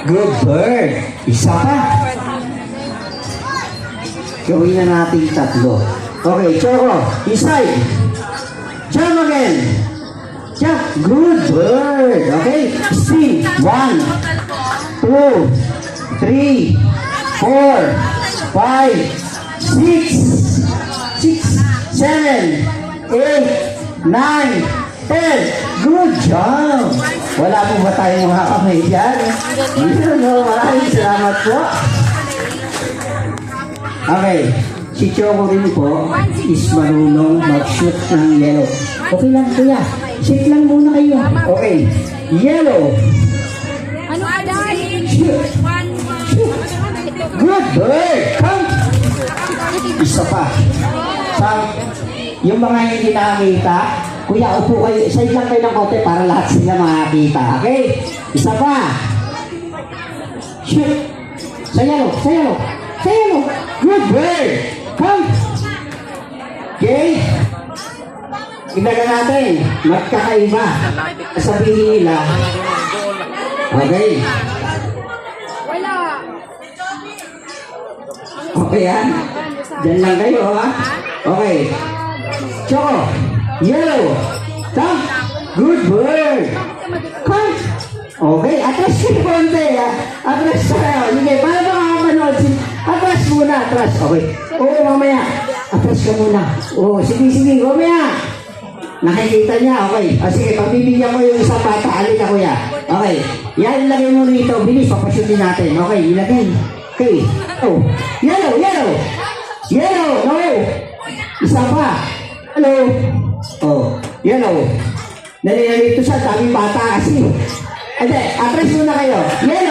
Good bird. Isa pa. Gawin na natin tatlo. Okay, Choco. Inside. Jump again. Jump. Good bird. Okay. Spin. 1, 2, 3, 4, 5, 6, 7, 8, 9, 10. Good job. Wala po ba tayong mga kamay dyan? No, maraming salamat po. Okay. Si Choco rin po is marunong mag-shoot ng yellow. Okay lang kuya. Shoot lang muna kayo. Okay. Yellow. Ano adai? Shoot. Good bird. Come. Isa pa. Yung mga hindi nakakita, kuya, upo kayo. Side lang kayo ng konti para lahat sila makakita. Okay? Isa pa. Shoot. Sa yellow. Sa yellow. Sa yellow. Good bird. Come. Okay? Tignan natin. Magkakaiba. Sabihin nila. Okay. Wala. Okay yan. Diyan lang kayo ha. Okay. Choco. Yellow. Come. Good bird. Come. Okay. Atras ka na konti ha. Atras tayo. Sige. Para makakapanood. Atras muna. Atras. Okay. Oo, mamaya. Atras ka muna. Oo. Sige, sige. Mamaya. Nakikita niya. Okay. O sige. Pabibigyan ko yung isang bata. Alin na kuya. Okay. Yan. Ilagay mo rito. Bilis. Papasyutin natin. Okay. Ilagay. Okay. Oh. Yellow. Yellow. Yellow. No. Isa pa. Hello. Oh. Yellow. Nalilito siya. Daming bata kasi. Ate. Atras muna kayo. Yellow.